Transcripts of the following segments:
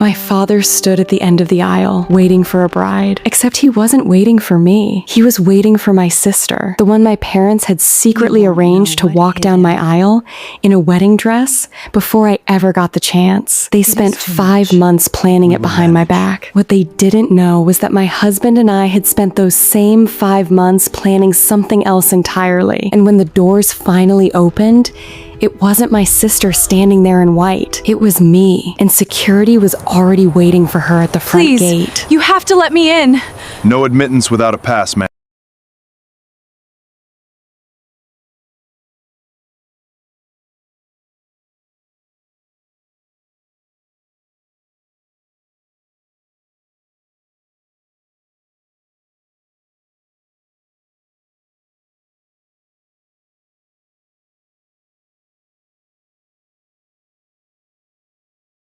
My father stood at the end of the aisle, waiting for a bride. Except he wasn't waiting for me. He was waiting for my sister, the one my parents had secretly arranged to walk down my aisle in a wedding dress before I ever got the chance. They spent 5 months planning it behind my back. What they didn't know was that my husband and I had spent those same 5 months planning something else entirely. And when the doors finally opened, it wasn't my sister standing there in white. It was me, and security was already waiting for her at the front gate. You have to let me in. No admittance without a pass, man.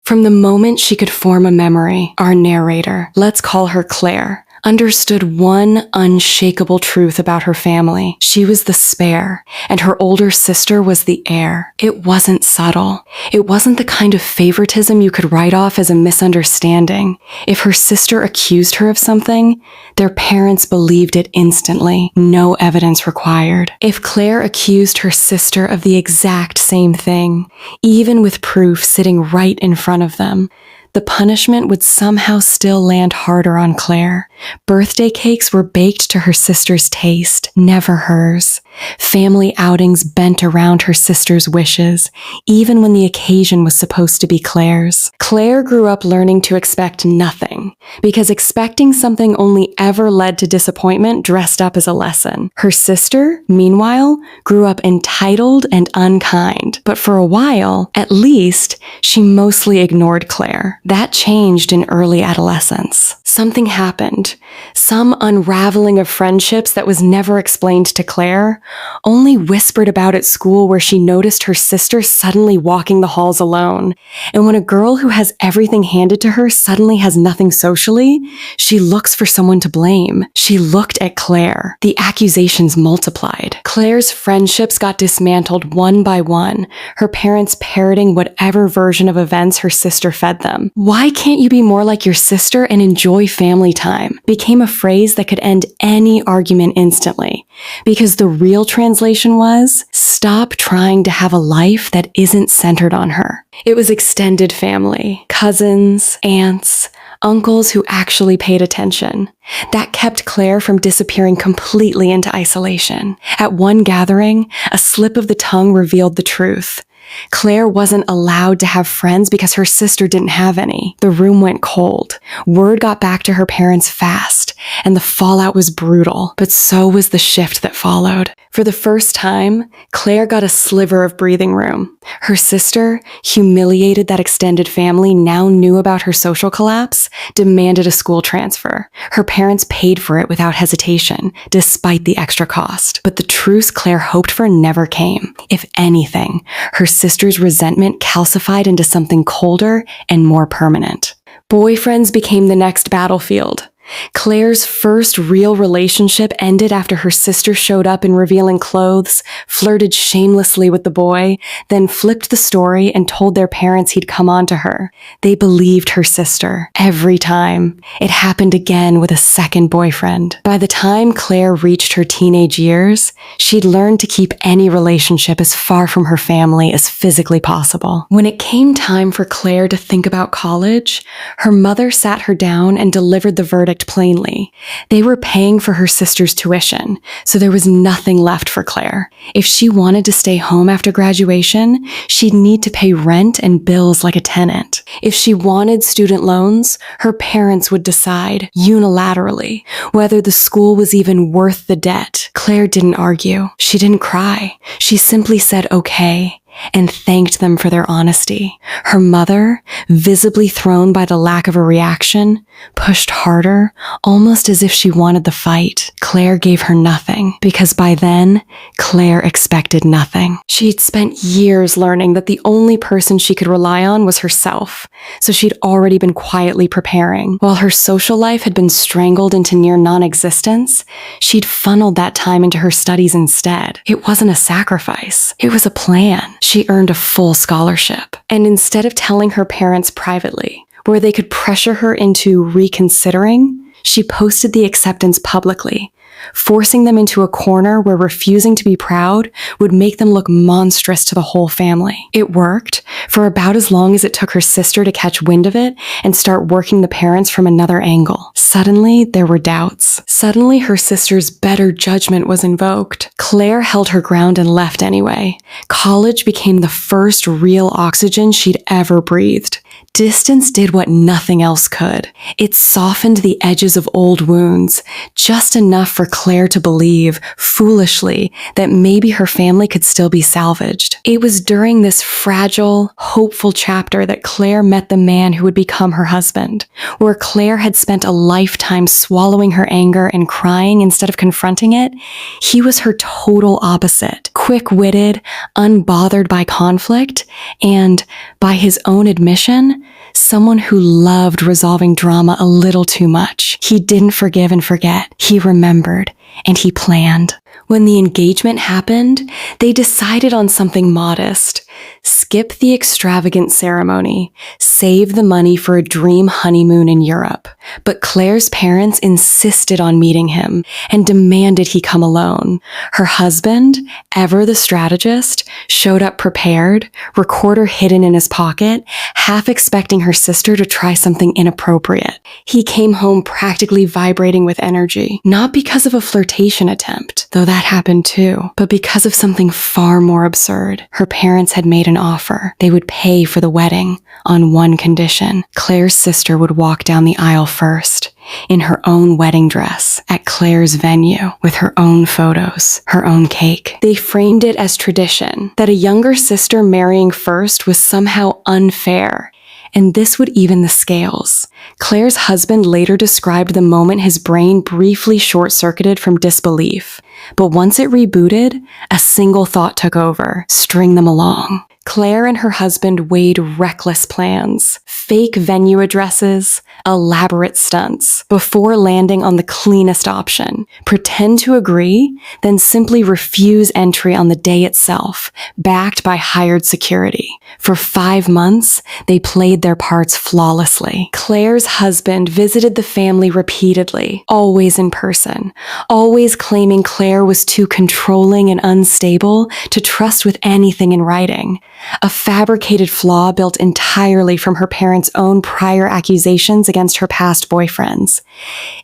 From the moment she could form a memory, our narrator, let's call her Claire, understood one unshakable truth about her family. She was the spare, and her older sister was the heir. It wasn't subtle. It wasn't the kind of favoritism you could write off as a misunderstanding. If her sister accused her of something, their parents believed it instantly, no evidence required. If Claire accused her sister of the exact same thing, even with proof sitting right in front of them, the punishment would somehow still land harder on Claire. Birthday cakes were baked to her sister's taste, never hers. Family outings bent around her sister's wishes, even when the occasion was supposed to be Claire's. Claire grew up learning to expect nothing, because expecting something only ever led to disappointment dressed up as a lesson. Her sister, meanwhile, grew up entitled and unkind, but for a while, at least, she mostly ignored Claire. That changed in early adolescence. Something happened. Some unraveling of friendships that was never explained to Claire, only whispered about at school, where she noticed her sister suddenly walking the halls alone. And when a girl who has everything handed to her suddenly has nothing socially, she looks for someone to blame. She looked at Claire. The accusations multiplied. Claire's friendships got dismantled one by one, her parents parroting whatever version of events her sister fed them. "Why can't you be more like your sister and enjoy family time?" became a phrase that could end any argument instantly, because the real translation was, stop trying to have a life that isn't centered on her. It was extended family, cousins, aunts, uncles who actually paid attention. That kept Claire from disappearing completely into isolation. At one gathering, a slip of the tongue revealed the truth. Claire wasn't allowed to have friends because her sister didn't have any. The room went cold. Word got back to her parents fast, and the fallout was brutal, but so was the shift that followed. For the first time, Claire got a sliver of breathing room. Her sister, humiliated that extended family now knew about her social collapse, demanded a school transfer. Her parents paid for it without hesitation, despite the extra cost. But the truce Claire hoped for never came. If anything, her sister's resentment calcified into something colder and more permanent. Boyfriends became the next battlefield. Claire's first real relationship ended after her sister showed up in revealing clothes, flirted shamelessly with the boy, then flipped the story and told their parents he'd come on to her. They believed her sister every time. It happened again with a second boyfriend. By the time Claire reached her teenage years, she'd learned to keep any relationship as far from her family as physically possible. When it came time for Claire to think about college, her mother sat her down and delivered the verdict plainly. They were paying for her sister's tuition, so there was nothing left for Claire. If she wanted to stay home after graduation, she'd need to pay rent and bills like a tenant. If she wanted student loans, her parents would decide, unilaterally, whether the school was even worth the debt. Claire didn't argue. She didn't cry. She simply said okay, and thanked them for their honesty. Her mother, visibly thrown by the lack of a reaction, pushed harder, almost as if she wanted the fight. Claire gave her nothing, because by then, Claire expected nothing. She'd spent years learning that the only person she could rely on was herself, so she'd already been quietly preparing. While her social life had been strangled into near non-existence, she'd funneled that time into her studies instead. It wasn't a sacrifice. It was a plan. She earned a full scholarship. And instead of telling her parents privately, where they could pressure her into reconsidering, she posted the acceptance publicly, forcing them into a corner where refusing to be proud would make them look monstrous to the whole family. It worked for about as long as it took her sister to catch wind of it and start working the parents from another angle. Suddenly, there were doubts. Suddenly, her sister's better judgment was invoked. Claire held her ground and left anyway. College became the first real oxygen she'd ever breathed. Distance did what nothing else could. It softened the edges of old wounds, just enough for Claire to believe, foolishly, that maybe her family could still be salvaged. It was during this fragile, hopeful chapter that Claire met the man who would become her husband, where Claire had spent a lifetime swallowing her anger and crying instead of confronting it. He was her total opposite, quick-witted, unbothered by conflict, and, by his own admission, someone who loved resolving drama a little too much. He didn't forgive and forget. He remembered, and he planned. When the engagement happened, they decided on something modest. Skip the extravagant ceremony, save the money for a dream honeymoon in Europe. But Claire's parents insisted on meeting him and demanded he come alone. Her husband, ever the strategist, showed up prepared, recorder hidden in his pocket, half expecting her sister to try something inappropriate. He came home practically vibrating with energy, not because of a flirtation attempt, though that happened too, but because of something far more absurd. Her parents had made an offer. They would pay for the wedding on one condition. Claire's sister would walk down the aisle first, in her own wedding dress, at Claire's venue, with her own photos, her own cake. They framed it as tradition, that a younger sister marrying first was somehow unfair, and this would even the scales. Claire's husband later described the moment his brain briefly short-circuited from disbelief, but once it rebooted, a single thought took over: string them along. Claire and her husband weighed reckless plans, fake venue addresses, elaborate stunts, before landing on the cleanest option. Pretend to agree, then simply refuse entry on the day itself, backed by hired security. For 5 months, they played their parts flawlessly. Claire's husband visited the family repeatedly, always in person, always claiming Claire was too controlling and unstable to trust with anything in writing. A fabricated flaw built entirely from her parents' own prior accusations against her past boyfriends.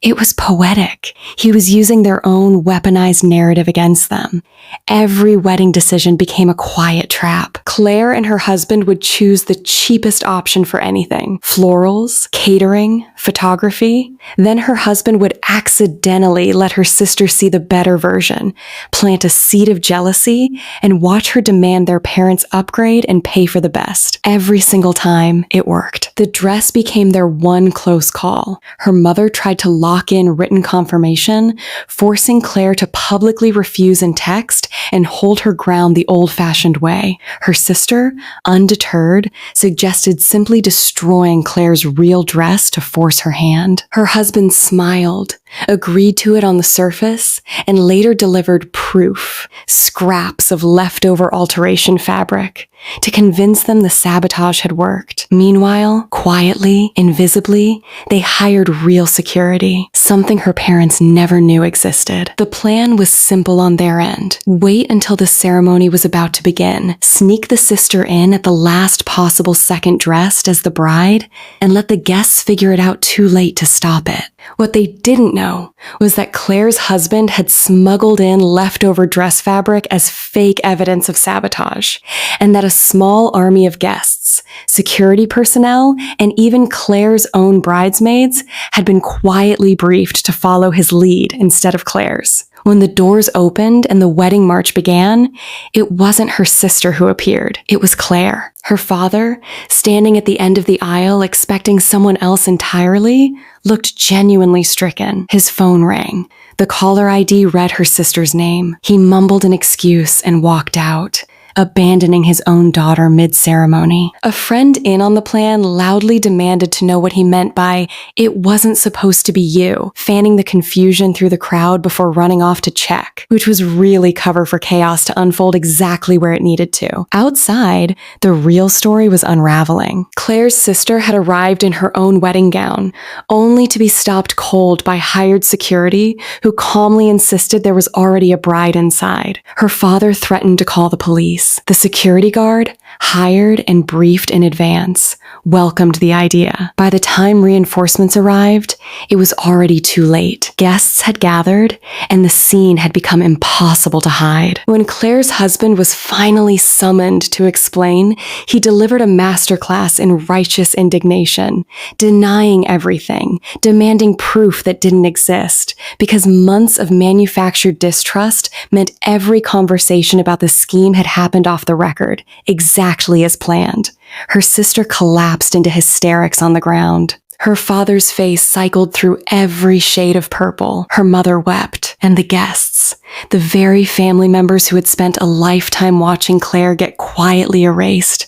It was poetic. He was using their own weaponized narrative against them. Every wedding decision became a quiet trap. Claire and her husband would choose the cheapest option for anything: florals, catering, photography. Then her husband would accidentally let her sister see the better version, plant a seed of jealousy, and watch her demand their parents upgrade and pay for the best. Every single time, it worked. The dress became their one close call. Her mother tried to lock in written confirmation, forcing Claire to publicly refuse in text and hold her ground the old-fashioned way. Her sister, undeterred, suggested simply destroying Claire's real dress to force her hand. Her husband smiled, agreed to it on the surface, and later delivered proof, scraps of leftover alteration fabric, to convince them the sabotage had worked. Meanwhile, quietly, invisibly, they hired real security, something her parents never knew existed. The plan was simple on their end. Wait until the ceremony was about to begin, sneak the sister in at the last possible second dressed as the bride, and let the guests figure it out too late to stop it. What they didn't know was that Claire's husband had smuggled in leftover dress fabric as fake evidence of sabotage, and that a small army of guests, security personnel, and even Claire's own bridesmaids had been quietly briefed to follow his lead instead of Claire's. When the doors opened and the wedding march began, it wasn't her sister who appeared. It was Claire. Her father, standing at the end of the aisle expecting someone else entirely, looked genuinely stricken. His phone rang. The caller ID read her sister's name. He mumbled an excuse and walked out. abandoning his own daughter mid-ceremony. A friend in on the plan loudly demanded to know what he meant by, "It wasn't supposed to be you," fanning the confusion through the crowd before running off to check, which was really cover for chaos to unfold exactly where it needed to. Outside, the real story was unraveling. Claire's sister had arrived in her own wedding gown, only to be stopped cold by hired security who calmly insisted there was already a bride inside. Her father threatened to call the police. The security guard, hired and briefed in advance, welcomed the idea. By the time reinforcements arrived, it was already too late. Guests had gathered, and the scene had become impossible to hide. When Claire's husband was finally summoned to explain, he delivered a masterclass in righteous indignation, denying everything, demanding proof that didn't exist, because months of manufactured distrust meant every conversation about the scheme had happened off the record, exactly as planned. Her sister collapsed into hysterics on the ground. Her father's face cycled through every shade of purple. Her mother wept, and the guests, the very family members who had spent a lifetime watching Claire get quietly erased,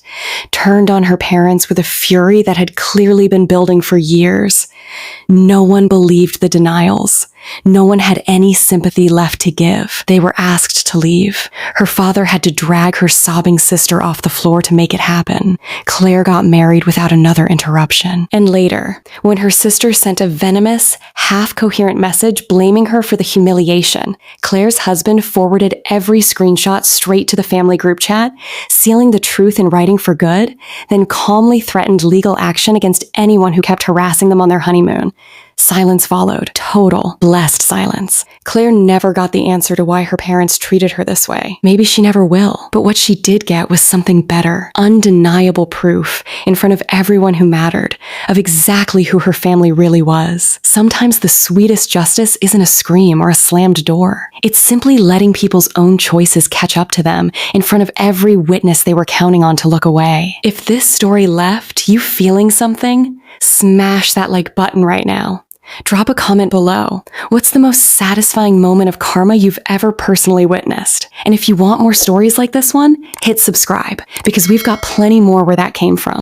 turned on her parents with a fury that had clearly been building for years. No one believed the denials. No one had any sympathy left to give. They were asked to leave. Her father had to drag her sobbing sister off the floor to make it happen. Claire got married without another interruption. And later, when her sister sent a venomous, half-coherent message blaming her for the humiliation, Claire's husband forwarded every screenshot straight to the family group chat, sealing the truth in writing for good, then calmly threatened legal action against anyone who kept harassing them on their honeymoon. Silence followed. Total, blessed silence. Claire never got the answer to why her parents treated her this way. Maybe she never will. But what she did get was something better. Undeniable proof, in front of everyone who mattered, of exactly who her family really was. Sometimes the sweetest justice isn't a scream or a slammed door. It's simply letting people's own choices catch up to them in front of every witness they were counting on to look away. If this story left you feeling something, smash that like button right now. Drop a comment below. What's the most satisfying moment of karma you've ever personally witnessed? And if you want more stories like this one, hit subscribe, because we've got plenty more where that came from.